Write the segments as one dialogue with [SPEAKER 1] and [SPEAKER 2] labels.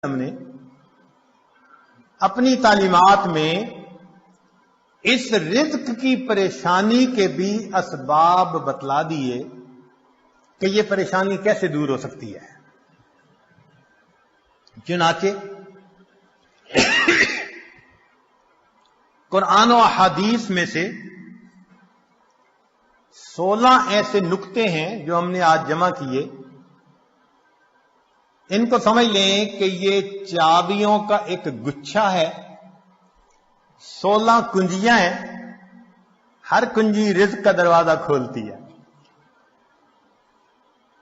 [SPEAKER 1] ہم نے اپنی تعلیمات میں اس رزق کی پریشانی کے بھی اسباب بتلا دیے کہ یہ پریشانی کیسے دور ہو سکتی ہے۔ چنانچہ قرآن و احادیث میں سے 16 ایسے نکتے ہیں جو ہم نے آج جمع کیے۔ ان کو سمجھ لیں کہ یہ چابیوں کا ایک گچھا ہے، 16 کنجیاں ہیں، ہر کنجی رزق کا دروازہ کھولتی ہے،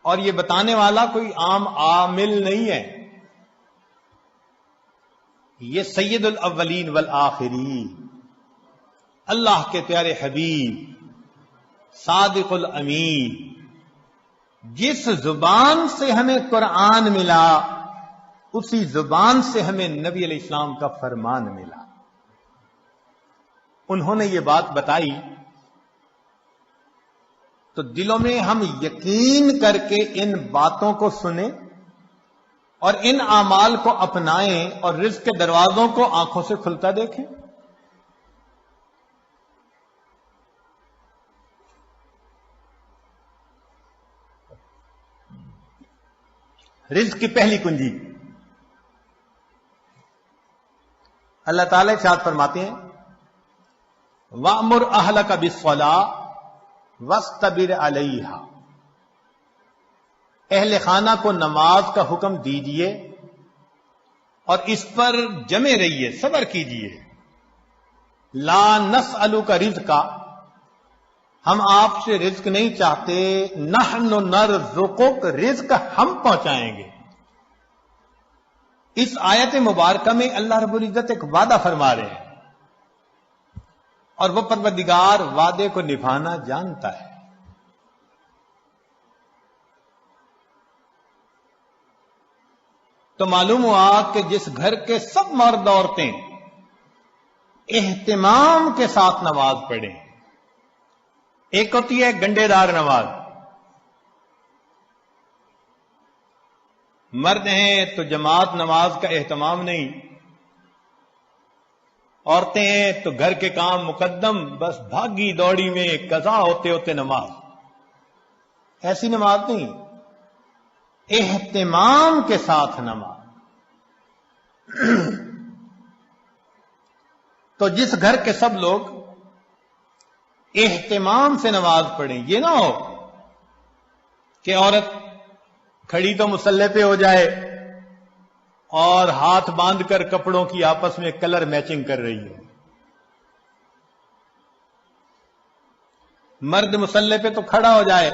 [SPEAKER 1] اور یہ بتانے والا کوئی عام عامل نہیں ہے، یہ سید الاولین والآخرین اللہ کے پیارے حبیب صادق الامین، جس زبان سے ہمیں قرآن ملا اسی زبان سے ہمیں نبی علیہ السلام کا فرمان ملا۔ انہوں نے یہ بات بتائی تو دلوں میں ہم یقین کر کے ان باتوں کو سنیں اور ان اعمال کو اپنائیں اور رزق کے دروازوں کو آنکھوں سے کھلتا دیکھیں۔ رزق کی پہلی کنجی اللہ تعالی ارشاد فرماتے ہیں وَأْمُرْ أَهْلَكَ بِالصَّلَاةِ وَاسْتَبِرْ عَلَيْهَا، اہل خانہ کو نماز کا حکم دیجئے اور اس پر جمے رہیے، صبر کیجئے۔ لا نسألک رزقا، ہم آپ سے رزق نہیں چاہتے، نحن نرزقک، رزق ہم پہنچائیں گے۔ اس آیت مبارکہ میں اللہ رب العزت ایک وعدہ فرما رہے ہیں، اور وہ پروردگار وعدے کو نبھانا جانتا ہے۔ تو معلوم ہوا کہ جس گھر کے سب مرد عورتیں اہتمام کے ساتھ نماز پڑھیں، ایک ہوتی ہے گنڈے دار نماز، مرد ہیں تو جماعت نماز کا اہتمام نہیں، عورتیں ہیں تو گھر کے کام مقدم، بس بھاگی دوڑی میں قضا ہوتے ہوتے نماز، ایسی نماز نہیں، اہتمام کے ساتھ نماز۔ تو جس گھر کے سب لوگ اہتمام سے نماز پڑھیں، یہ نہ ہو کہ عورت کھڑی تو مصلی پہ ہو جائے اور ہاتھ باندھ کر کپڑوں کی آپس میں کلر میچنگ کر رہی ہو، مرد مصلی پہ تو کھڑا ہو جائے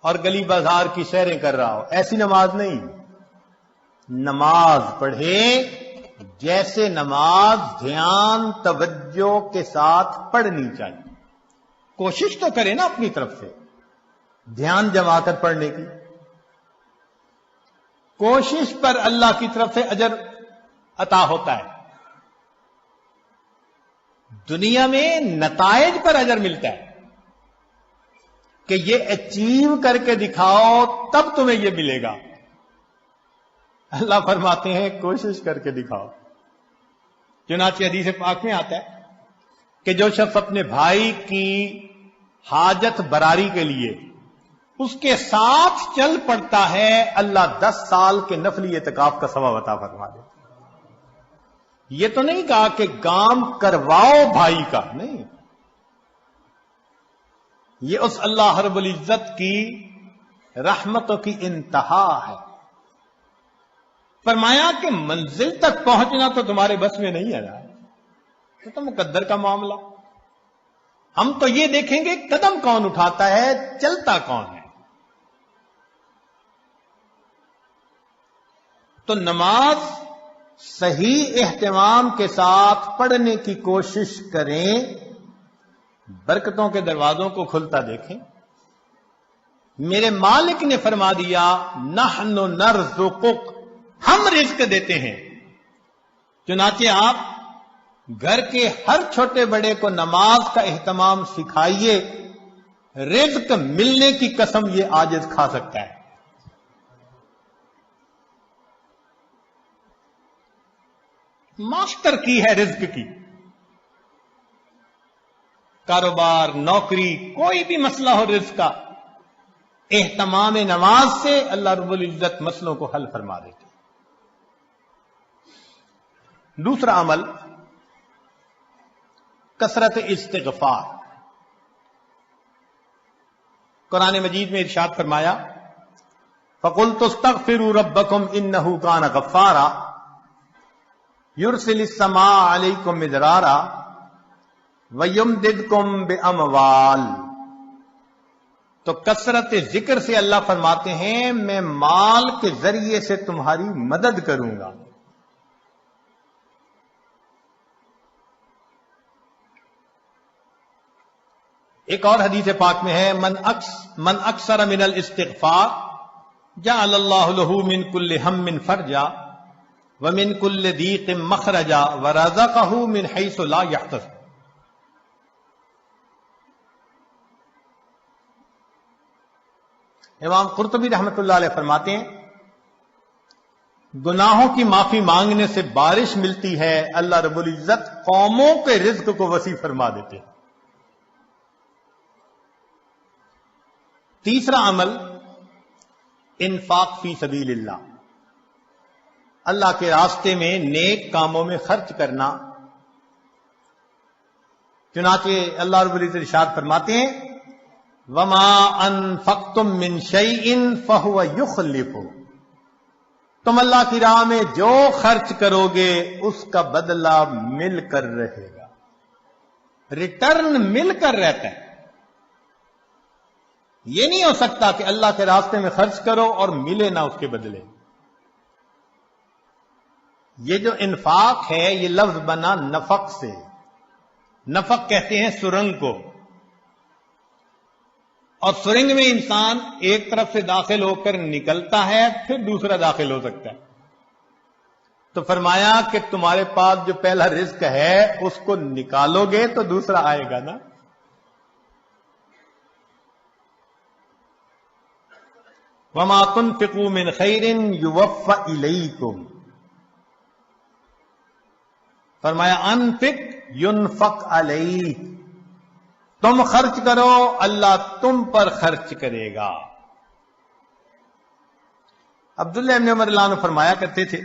[SPEAKER 1] اور گلی بازار کی سیریں کر رہا ہو، ایسی نماز نہیں۔ نماز پڑھے جیسے نماز دھیان توجہ کے ساتھ پڑھنی چاہیے، کوشش تو کرے نا اپنی طرف سے دھیان جما کر پڑھنے کی، کوشش پر اللہ کی طرف سے اجر عطا ہوتا ہے، دنیا میں نتائج پر اجر ملتا ہے کہ یہ اچیو کر کے دکھاؤ تب تمہیں یہ ملے گا۔ اللہ فرماتے ہیں کوشش کر کے دکھاؤ۔ چنانچہ حدیث پاک میں آتا ہے کہ جو شخص اپنے بھائی کی حاجت براری کے لیے اس کے ساتھ چل پڑتا ہے، اللہ 10 سال کے نفلی اعتکاف کا ثواب عطا فرما دے۔ یہ تو نہیں کہا کہ کام کرواؤ بھائی کا، نہیں، یہ اس اللہ رب العزت کی رحمتوں کی انتہا ہے۔ فرمایا کہ منزل تک پہنچنا تو تمہارے بس میں نہیں ہے نا، یہ تو مقدر کا معاملہ، ہم تو یہ دیکھیں گے قدم کون اٹھاتا ہے، چلتا کون ہے۔ تو نماز صحیح اہتمام کے ساتھ پڑھنے کی کوشش کریں، برکتوں کے دروازوں کو کھلتا دیکھیں۔ میرے مالک نے فرما دیا نحن نرزقک، ہم رزق دیتے ہیں۔ چنانچہ آپ گھر کے ہر چھوٹے بڑے کو نماز کا اہتمام سکھائیے، رزق ملنے کی قسم یہ عاجز کھا سکتا ہے۔ ماسٹر کی ہے رزق کی. کاروبار، نوکری، کوئی بھی مسئلہ ہو رزق کا، اہتمام نماز سے اللہ رب العزت مسئلوں کو حل فرما دیتے. دوسرا عمل کثرت استغفار. قرآن مجید میں ارشاد فرمایا فَقُلْتُ اسْتَغْفِرُوا رَبَّكُمْ إِنَّهُ كَانَ غَفَّارًا يُرْسِلِ السَّمَاءَ عَلَيْكُمْ مِدْرَارًا وَيُمْدِدْكُمْ بِأَمْوَالٍ. تو کثرت ذکر سے اللہ فرماتے ہیں میں مال کے ذریعے سے تمہاری مدد کروں گا. ایک اور حدیث پاک میں ہے من اکثر من الاستغفار جعل اللہ له من كل هم فرجا ومن كل ضيق مخرجا ورزقه من حيث لا يحتسب. امام قرطبی رحمۃ اللہ علیہ فرماتے ہیں گناہوں کی معافی مانگنے سے بارش ملتی ہے، اللہ رب العزت قوموں کے رزق کو وسیع فرما دیتے ہیں. تیسرا عمل انفاق فی سبیل اللہ، اللہ کے راستے میں نیک کاموں میں خرچ کرنا. چنانچہ اللہ رب العزت ارشاد فرماتے ہیں وَمَا أَنفَقْتُم مِّن شَيْءٍ فَهُوَ يُخْلِفُ. تم اللہ کی راہ میں جو خرچ کرو گے اس کا بدلہ مل کر رہے گا، ریٹرن مل کر رہتا ہے. یہ نہیں ہو سکتا کہ اللہ کے راستے میں خرچ کرو اور ملے نہ اس کے بدلے. یہ جو انفاق ہے یہ لفظ بنا نفق سے. نفق کہتے ہیں سرنگ کو، اور سرنگ میں انسان ایک طرف سے داخل ہو کر نکلتا ہے پھر دوسرا داخل ہو سکتا ہے. تو فرمایا کہ تمہارے پاس جو پہلا رزق ہے اس کو نکالو گے تو دوسرا آئے گا نا. وَمَا تُنْفِقُوا مِنْ خَيْرٍ يُوَفَّ إِلَيْكُمْ. فرمایا انفق ينفق علیک، تم خرچ کرو اللہ تم پر خرچ کرے گا. عبداللہ ابن عمر اللہ عنہ فرمایا کرتے تھے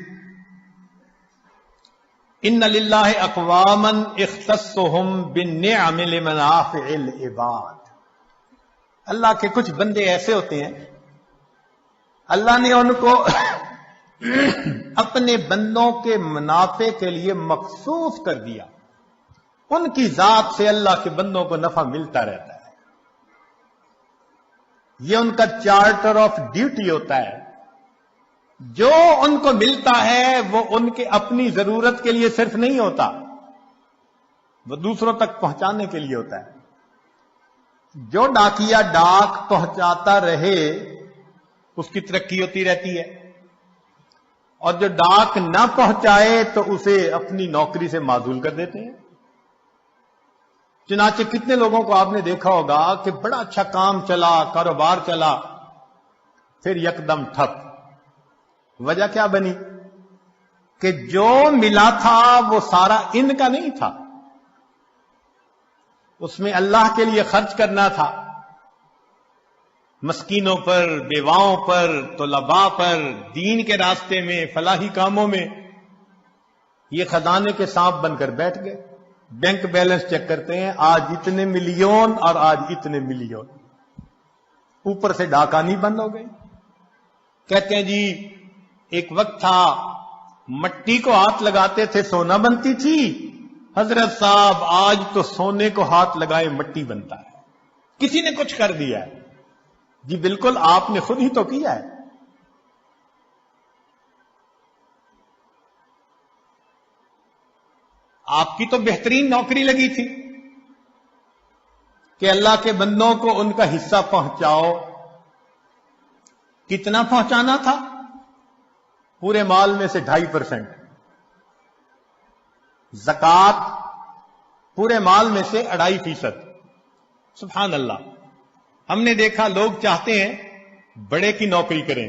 [SPEAKER 1] ان للہ اقواما اختصهم بالنعم لمنافع العباد. اللہ کے کچھ بندے ایسے ہوتے ہیں اللہ نے ان کو اپنے بندوں کے منافع کے لیے مخصوص کر دیا. ان کی ذات سے اللہ کے بندوں کو نفع ملتا رہتا ہے. یہ ان کا چارٹر آف ڈیوٹی ہوتا ہے. جو ان کو ملتا ہے وہ ان کے اپنی ضرورت کے لیے صرف نہیں ہوتا، وہ دوسروں تک پہنچانے کے لیے ہوتا ہے. جو ڈاکیا ڈاک پہنچاتا رہے اس کی ترقی ہوتی رہتی ہے، اور جو ڈاک نہ پہنچائے تو اسے اپنی نوکری سے معزول کر دیتے ہیں. چنانچہ کتنے لوگوں کو آپ نے دیکھا ہوگا کہ بڑا اچھا کام چلا، کاروبار چلا، پھر یکدم ٹھپ. وجہ کیا بنی؟ کہ جو ملا تھا وہ سارا ان کا نہیں تھا، اس میں اللہ کے لیے خرچ کرنا تھا، مسکینوں پر، بیواؤں پر، طلباء پر، دین کے راستے میں، فلاحی کاموں میں. یہ خزانے کے سانپ بن کر بیٹھ گئے. بینک بیلنس چیک کرتے ہیں آج اتنے ملین اور آج اتنے ملین، اوپر سے ڈاکانی بند ہو گئی. کہتے ہیں جی ایک وقت تھا مٹی کو ہاتھ لگاتے تھے سونا بنتی تھی، حضرت صاحب آج تو سونے کو ہاتھ لگائے مٹی بنتا ہے. کسی نے کچھ کر دیا ہے؟ جی بالکل آپ نے خود ہی تو کیا ہے. آپ کی تو بہترین نوکری لگی تھی کہ اللہ کے بندوں کو ان کا حصہ پہنچاؤ. کتنا پہنچانا تھا؟ پورے مال میں سے 2.5%. زکوٰۃ پورے مال میں سے 2.5%. سبحان اللہ. ہم نے دیکھا لوگ چاہتے ہیں بڑے کی نوکری کریں،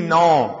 [SPEAKER 1] 9।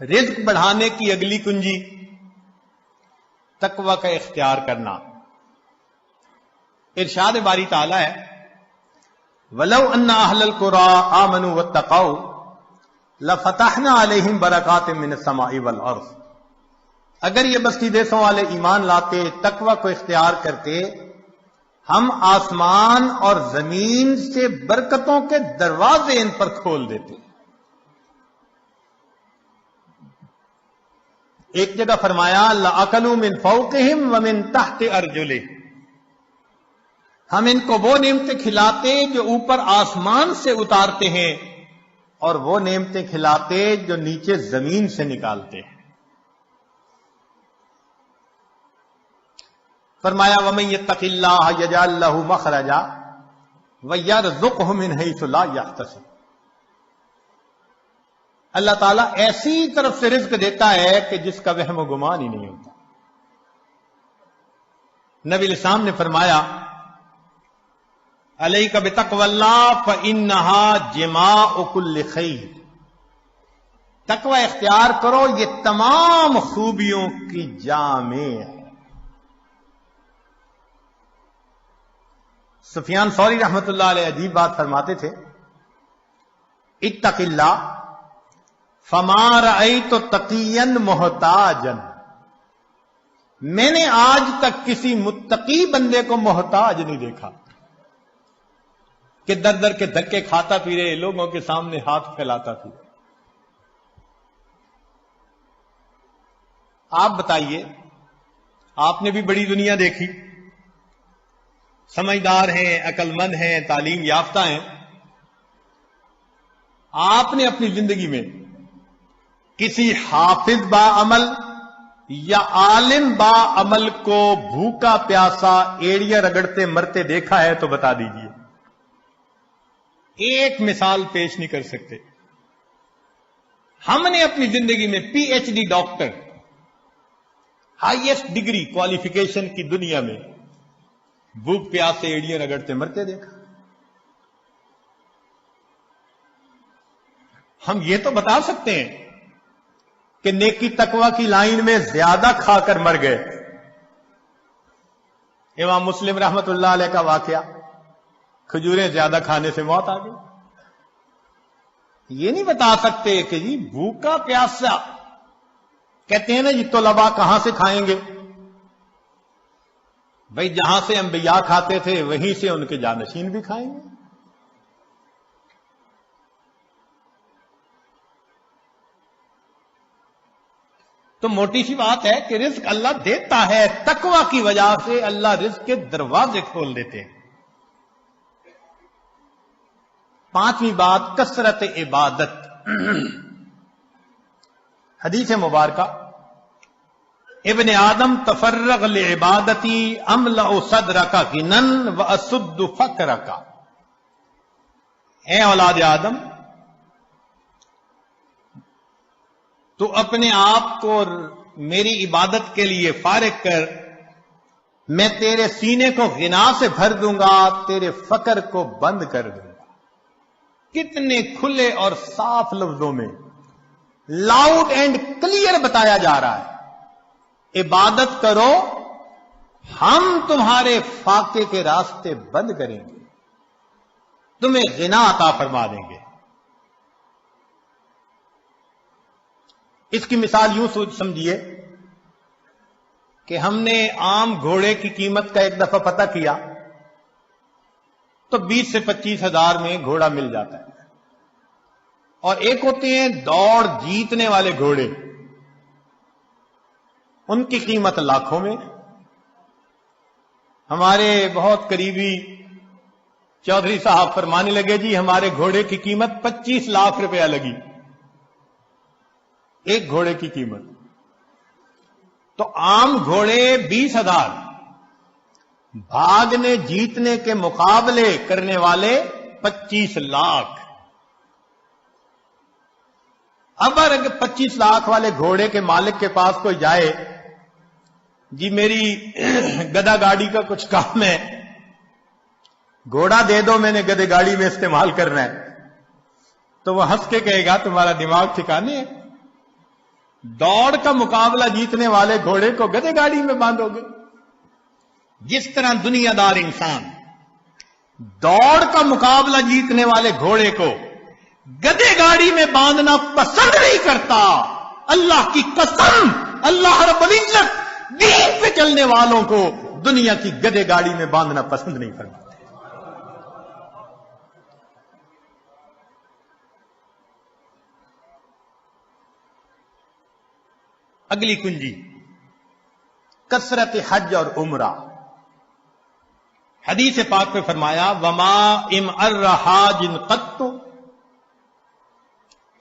[SPEAKER 1] رزق بڑھانے کی اگلی کنجی تقوی کا اختیار کرنا. ارشاد باری تعالی ہے وَلَوْ أَنَّ أَهْلَ الْقُرَىٰ آمَنُوا وَاتَّقَوْا لَفَتَحْنَا عَلَيْهِمْ بَرَكَاتٍ مِّنَ السَّمَاءِ وَالْأَرْضِ. اگر یہ بستی دیسوں والے ایمان لاتے، تقوی کو اختیار کرتے، ہم آسمان اور زمین سے برکتوں کے دروازے ان پر کھول دیتے. ایک جگہ فرمایا لَأَكَلُوا مِن فَوْقِهِمْ وَمِن تَحْتِ أَرْجُلِهِمْ. ہم ان کو وہ نعمتیں کھلاتے جو اوپر آسمان سے اتارتے ہیں اور وہ نعمتیں کھلاتے جو نیچے زمین سے نکالتے ہیں. فرمایا وَمَن يَتَّقِ اللَّهَ يَجْعَل لَّهُ مَخْرَجًا وَيَرْزُقْهُ مِنْ حَيْثُ لَا يَحْتَسِبُ. اللہ تعالیٰ ایسی طرف سے رزق دیتا ہے کہ جس کا وہم و گمان ہی نہیں ہوتا. نبی علیہ السلام نے فرمایا علیک بتقوی اللہ فإنہا جماع کل خیر. تقوی اختیار کرو، یہ تمام خوبیوں کی جامع ہے. سفیان ثوری رحمت اللہ علیہ عجیب بات فرماتے تھے اتق اللہ فما رأیت تقیا محتاجا. میں نے آج تک کسی متقی بندے کو محتاج نہیں دیکھا کہ در در کے دھکے کھاتا پھرے، لوگوں کے سامنے ہاتھ پھیلاتا پھرے. آپ بتائیے، آپ نے بھی بڑی دنیا دیکھی، سمجھدار ہیں، عقل مند ہیں، تعلیم یافتہ ہیں. آپ نے اپنی زندگی میں کسی حافظ با عمل یا عالم با عمل کو بھوکا پیاسا ایڑیاں رگڑتے مرتے دیکھا ہے تو بتا دیجئے. ایک مثال پیش نہیں کر سکتے. ہم نے اپنی زندگی میں P H D doctor, highest degree qualification کی دنیا میں بھوک پیاس سے ایڑیاں رگڑتے مرتے دیکھا. ہم یہ تو بتا سکتے ہیں کہ نیکی تقوی کی لائن میں زیادہ کھا کر مر گئے. امام مسلم رحمت اللہ علیہ کا واقعہ، کھجوریں زیادہ کھانے سے موت آ گئی. یہ نہیں بتا سکتے کہ جی بھوکا پیاسا، کہتے ہیں نا جی طلباء کہاں سے کھائیں گے؟ بھائی جہاں سے انبیاء کھاتے تھے وہیں سے ان کے جانشین بھی کھائیں گے. تو موٹی سی بات ہے کہ رزق اللہ دیتا ہے، تقوی کی وجہ سے اللہ رزق کے دروازے کھول دیتے ہیں. پانچویں بات کثرت عبادت. حدیث مبارکہ ابن آدم تفرغ لعبادتی املأ صدرک غنا واسد فقرک. اے اولاد آدم، تو اپنے آپ کو میری عبادت کے لیے فارغ کر، میں تیرے سینے کو غنا سے بھر دوں گا، تیرے فقر کو بند کر دوں گا. کتنے کھلے اور صاف لفظوں میں لاؤڈ اینڈ کلیئر بتایا جا رہا ہے، عبادت کرو، ہم تمہارے فاقے کے راستے بند کریں گے، تمہیں غنا عطا فرما دیں گے. اس کی مثال یوں سمجھیے کہ ہم نے عام گھوڑے کی قیمت کا ایک دفعہ پتہ کیا تو 20 سے 25 ہزار میں گھوڑا مل جاتا ہے. اور ایک ہوتے ہیں دوڑ جیتنے والے گھوڑے، ان کی قیمت لاکھوں میں. ہمارے بہت قریبی چودھری صاحب فرمانے لگے جی ہمارے گھوڑے کی قیمت 25 لاکھ روپیہ لگی، ایک گھوڑے کی قیمت. تو عام گھوڑے 20,000، بھاگنے جیتنے کے مقابلے کرنے والے 25 لاکھ. اب اگر 25 لاکھ والے گھوڑے کے مالک کے پاس کوئی جائے، جی میری گدا گاڑی کا کچھ کام ہے، گھوڑا دے دو، میں نے گدے گاڑی میں استعمال کرنا ہے، تو وہ ہنس کے کہے گا تمہارا دماغ ٹھکانے ہے، دوڑ کا مقابلہ جیتنے والے گھوڑے کو گدھے گاڑی میں باندھو گے؟ جس طرح دنیا دار انسان دوڑ کا مقابلہ جیتنے والے گھوڑے کو گدھے گاڑی میں باندھنا پسند نہیں کرتا، اللہ کی قسم اللہ رب العزت دین پہ چلنے والوں کو دنیا کی گدھے گاڑی میں باندھنا پسند نہیں فرماتے۔ اگلی کنجی کثرت حج اور عمرہ۔ حدیث پاک میں فرمایا وما ام الرحاج قط،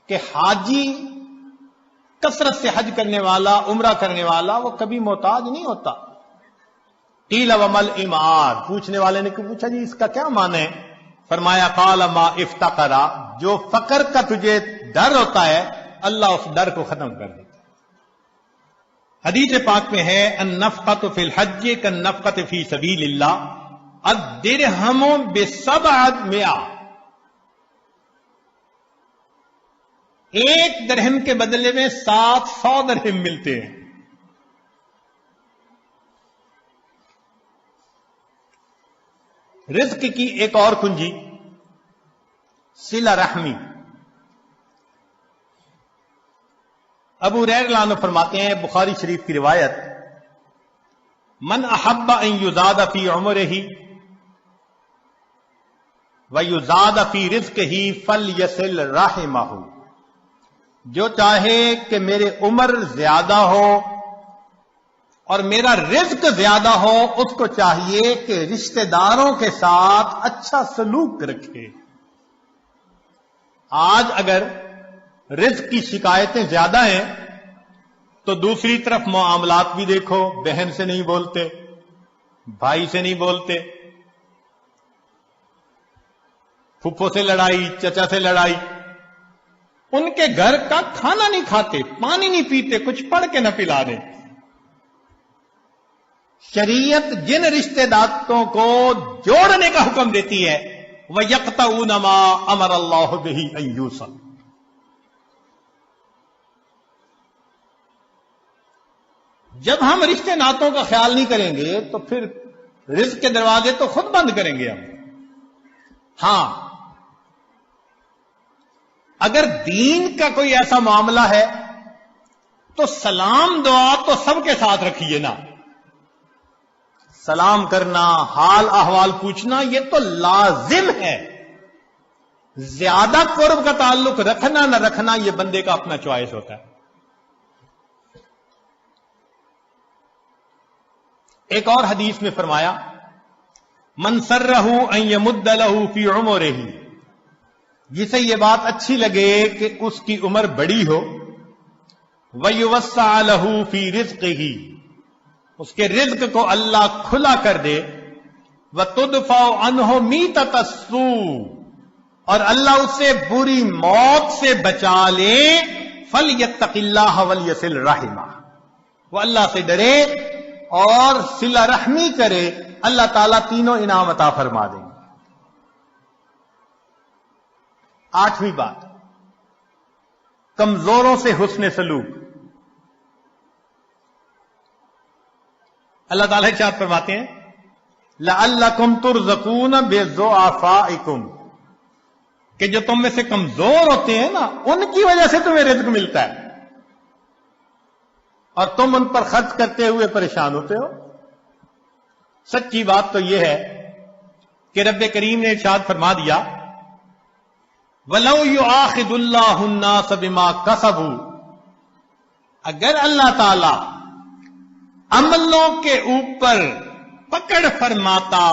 [SPEAKER 1] کہ حاجی کثرت سے حج کرنے والا عمرہ کرنے والا وہ کبھی محتاج نہیں ہوتا۔ قیل ومل امار، پوچھنے والے نے پوچھا جی اس کا کیا معنی ہے؟ فرمایا قال ما افتقرا، جو فقر کا تجھے ڈر ہوتا ہے اللہ اس ڈر کو ختم کر دیتا۔ حدیث پاک میں ہے النفقۃ فی الحج کالنفقۃ فی سبیل اللہ الدرہم ب700، ایک درہم کے بدلے میں 700 درہم ملتے ہیں۔ رزق کی ایک اور کنجی صلہ رحمی۔ ابو ہریرہ رضی اللہ عنہ فرماتے ہیں، بخاری شریف کی روایت، من احب ان یزاد فی عمرہ ویزاد فی رزقہ فلیصل رحمہ، جو چاہے کہ میرے عمر زیادہ ہو اور میرا رزق زیادہ ہو، اس کو چاہیے کہ رشتہ داروں کے ساتھ اچھا سلوک رکھے۔ آج اگر رزق کی شکایتیں زیادہ ہیں تو دوسری طرف معاملات بھی دیکھو، بہن سے نہیں بولتے، بھائی سے نہیں بولتے، پھپھو سے لڑائی، چچا سے لڑائی، ان کے گھر کا کھانا نہیں کھاتے، پانی نہیں پیتے، کچھ پڑھ کے نہ پلا دیں۔ شریعت جن رشتہ داروں کو جوڑنے کا حکم دیتی ہے وَيَقْطَعُونَ مَا أَمَرَ اللَّهُ بِهِ أَن يُوصَلَ، جب ہم رشتے ناتوں کا خیال نہیں کریں گے تو پھر رزق کے دروازے تو خود بند کریں گے ہم۔ ہاں، اگر دین کا کوئی ایسا معاملہ ہے تو سلام دعا تو سب کے ساتھ رکھیے نا، سلام کرنا، حال احوال پوچھنا یہ تو لازم ہے۔ زیادہ قرب کا تعلق رکھنا نہ رکھنا یہ بندے کا اپنا چوائس ہوتا ہے۔ ایک اور حدیث میں فرمایا من سرہ ان یمد لہ فی عمرہ، جسے یہ بات اچھی لگے کہ اس کی عمر بڑی ہو، ویوسع لہ فی رزقہ، اس کے رزق کو اللہ کھلا کر دے، وتدفع عنہ میتۃ السوء، اور اللہ اسے بری موت سے بچا لے، فلیتق اللہ ولیصل رحمہ، وہ اللہ سے ڈرے اور صلہ رحمی کرے، اللہ تعالیٰ تینوں انعام عطا فرما دیں گے۔ 8ویں بات، کمزوروں سے حسن سلوک۔ اللہ تعالیٰ ارشاد فرماتے ہیں لعلکم ترزقون بضعفائکم، کہ جو تم میں سے کمزور ہوتے ہیں نا ان کی وجہ سے تمہیں رزق ملتا ہے اور تم ان پر خرچ کرتے ہوئے پریشان ہوتے ہو۔ سچی بات تو یہ ہے کہ رب کریم نے ارشاد فرما دیا وَلَوْ يُؤَاخِذُ اللَّهُ النَّاسَ بِمَا كَسَبُوا، اگر اللہ تعالی عملوں کے اوپر پکڑ فرماتا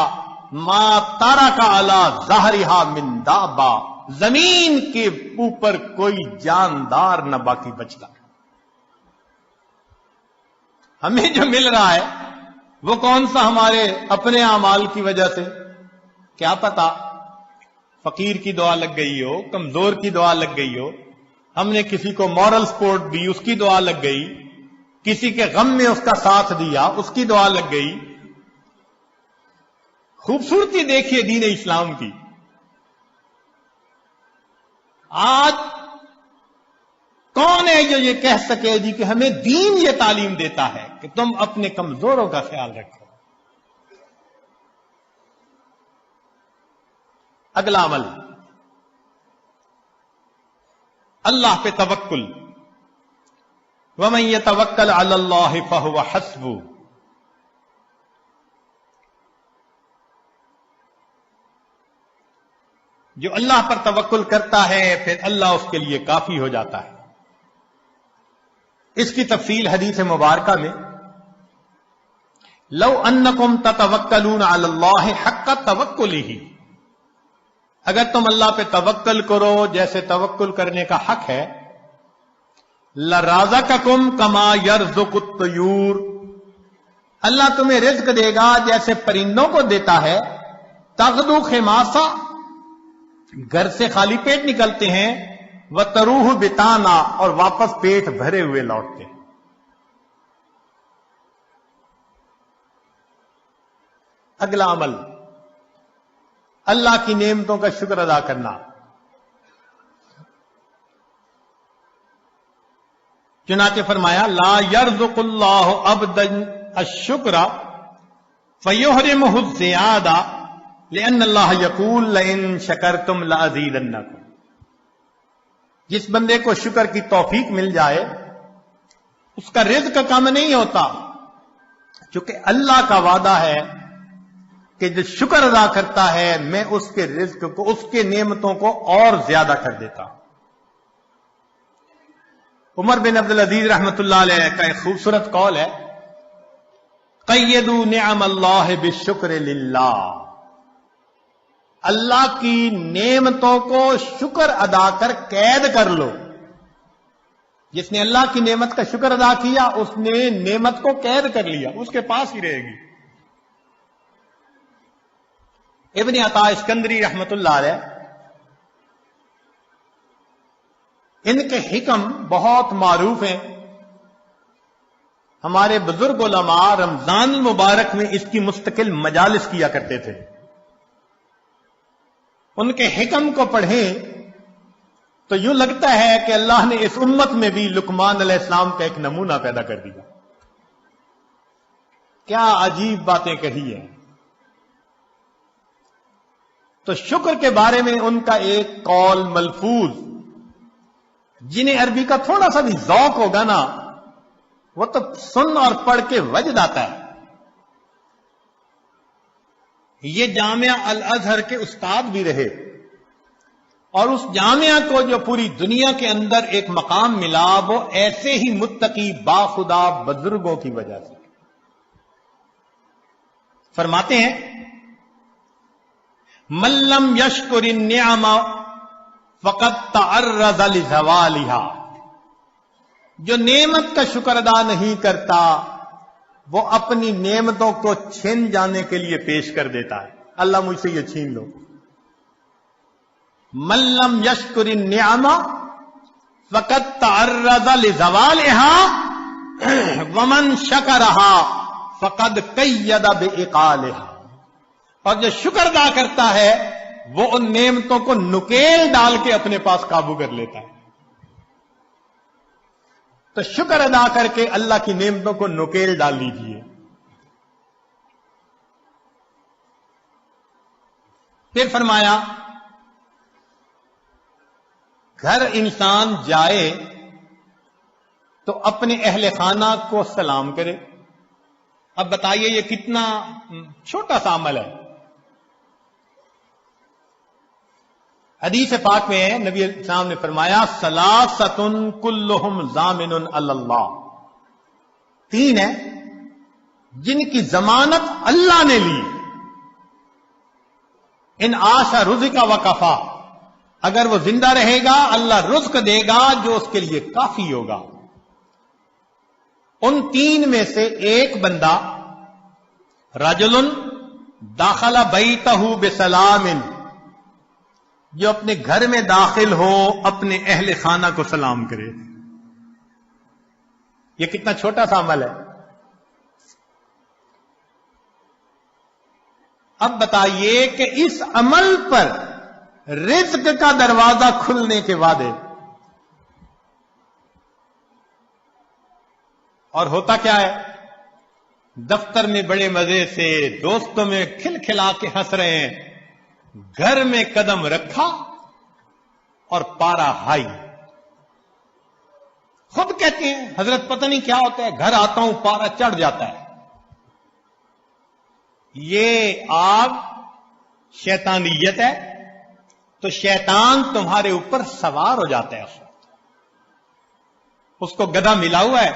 [SPEAKER 1] ما تَرَكَ عَلَى ظَهْرِهَا مِن دَابَّةٍ، زمین کے اوپر کوئی جاندار نہ باقی بچتا۔ ہمیں جو مل رہا ہے وہ کون سا ہمارے اپنے اعمال کی وجہ سے؟ کیا پتا فقیر کی دعا لگ گئی ہو، کمزور کی دعا لگ گئی ہو، ہم نے کسی کو مورل سپورٹ دی اس کی دعا لگ گئی، کسی کے غم میں اس کا ساتھ دیا اس کی دعا لگ گئی۔ خوبصورتی دیکھیے دین اسلام کی۔ آج کون ہے جو یہ کہہ سکے جی کہ ہمیں دین یہ تعلیم دیتا ہے کہ تم اپنے کمزوروں کا خیال رکھو؟ اگلا عمل، اللہ پہ توکل. وَمَن يَتَوَكَّلْ عَلَى اللَّهِ فَهُوَ حَسْبُهُ. جو اللہ پر توکل کرتا ہے پھر اللہ اس کے لیے کافی ہو جاتا ہے. اس کی تفصیل حدیث مبارکہ میں لو انکم تتوکلون علی اللہ حق توکلہ، اگر تم اللہ پہ توکل کرو جیسے توکل کرنے کا حق ہے، لرازقکم کما یرزق الطیور، اللہ تمہیں رزق دے گا جیسے پرندوں کو دیتا ہے. تغدو خماسا، گھر سے خالی پیٹ نکلتے ہیں، وتروح بتانا، اور واپس پیٹ بھرے ہوئے لوٹتے ہیں. اگلا عمل، اللہ کی نعمتوں کا شکر ادا کرنا. چنانچہ فرمایا لا یرزق اللہ عبدا الشکر فیحرمہ الزیادہ لأن اللہ یقول لئن شکرتم لأزیدنکم. جس بندے کو شکر کی توفیق مل جائے اس کا رزق کم نہیں ہوتا، چونکہ اللہ کا وعدہ ہے کہ جو شکر ادا کرتا ہے میں اس کے رزق کو، اس کے نعمتوں کو اور زیادہ کر دیتا ہوں. عمر بن عبدالعزیز رحمت اللہ علیہ کا ایک خوبصورت قول ہے، قیدوا نعم اللہ بالشکر للہ. اللہ کی نعمتوں کو شکر ادا کر قید کر لو. جس نے اللہ کی نعمت کا شکر ادا کیا اس نے نعمت کو قید کر لیا، اس کے پاس ہی رہے گی. ابن عطا اسکندری رحمت اللہ علیہ، ان کے حکم بہت معروف ہیں. ہمارے بزرگ علماء رمضان المبارک میں اس کی مستقل مجالس کیا کرتے تھے. ان کے حکم کو پڑھیں تو یوں لگتا ہے کہ اللہ نے اس امت میں بھی لقمان علیہ السلام کا ایک نمونہ پیدا کر دیا. کیا عجیب باتیں کہی ہیں. تو شکر کے بارے میں ان کا ایک قول ملفوظ، جنہیں عربی کا تھوڑا سا بھی ذوق ہوگا نا وہ تو سن اور پڑھ کے وجد آتا ہے. یہ جامعہ الازہر کے استاد بھی رہے اور اس جامعہ کو جو پوری دنیا کے اندر ایک مقام ملا وہ ایسے ہی متقی باخدا بزرگوں کی وجہ سے. فرماتے ہیں من لم یشکر النعم فقد تعرض لزوالها، جو نعمت کا شکر ادا نہیں کرتا وہ اپنی نعمتوں کو چھن جانے کے لیے پیش کر دیتا ہے. اللہ مجھ سے یہ چھین لو. من لم یشکر النعم فقد تعرض لزوالها ومن شکرها فقد قید بعقالها. اور جو شکر ادا کرتا ہے وہ ان نعمتوں کو نکیل ڈال کے اپنے پاس قابو کر لیتا ہے. تو شکر ادا کر کے اللہ کی نعمتوں کو نکیل ڈال لیجیے. پھر فرمایا گھر انسان جائے تو اپنے اہل خانہ کو سلام کرے. اب بتائیے یہ کتنا چھوٹا سا عمل ہے. حدیث پاک میں ہے نبی السلام نے فرمایا ثلاثۃ کلہم ضامن علی اللہ. تین ہیں جن کی ضمانت اللہ نے لی. ان عاش رزق وکفا، اگر وہ زندہ رہے گا اللہ رزق دے گا جو اس کے لیے کافی ہوگا. ان تین میں سے ایک بندہ رجل داخل بیتہ بسلام، جو اپنے گھر میں داخل ہو اپنے اہل خانہ کو سلام کرے. یہ کتنا چھوٹا سا عمل ہے. اب بتائیے کہ اس عمل پر رزق کا دروازہ کھلنے کے وعدے. اور ہوتا کیا ہے؟ دفتر میں بڑے مزے سے دوستوں میں کھل کھلا کے ہنس رہے ہیں، گھر میں قدم رکھا اور پارا ہائی. خود کہتے ہیں حضرت پتہ نہیں کیا ہوتا ہے، گھر آتا ہوں پارا چڑھ جاتا ہے. یہ آگ شیطانیت ہے، تو شیطان تمہارے اوپر سوار ہو جاتا ہے. اس کو گدھا ملا ہوا ہے،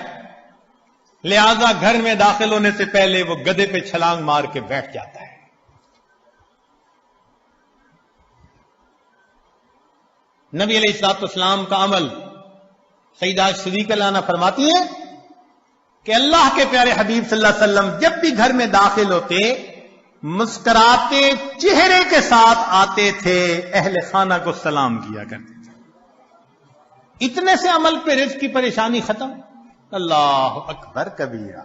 [SPEAKER 1] لہذا گھر میں داخل ہونے سے پہلے وہ گدھے پہ چھلانگ مار کے بیٹھ جاتا ہے. نبی علیہ الصلوۃ والسلام کا عمل، سیدہ صدیقہ لانا فرماتی ہیں کہ اللہ کے پیارے حبیب صلی اللہ علیہ وسلم جب بھی گھر میں داخل ہوتے مسکراتے چہرے کے ساتھ آتے تھے، اہل خانہ کو سلام کیا کرتے تھے. اتنے سے عمل پہ رزق کی پریشانی ختم. اللہ اکبر کبیرہ.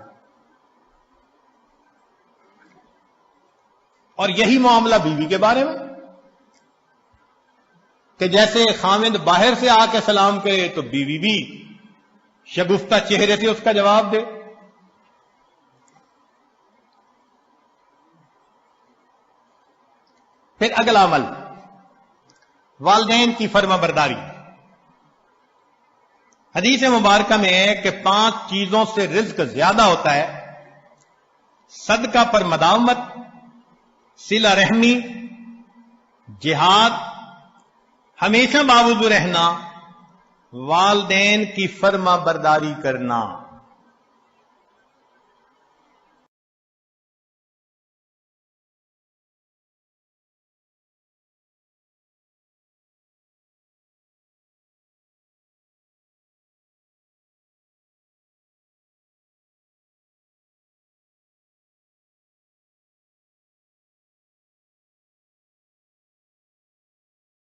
[SPEAKER 1] اور یہی معاملہ بیوی کے بارے میں کہ جیسے خاوند باہر سے آ کے سلام کرے تو بیوی بھی شگفتہ چہرے سے اس کا جواب دے. پھر اگلا عمل والدین کی فرما برداری. حدیث مبارکہ میں ہے کہ 5 چیزوں سے رزق زیادہ ہوتا ہے: صدقہ پر مداومت، صلہ رحمی، جہاد، ہمیشہ باوضو رہنا، والدین کی فرما برداری کرنا.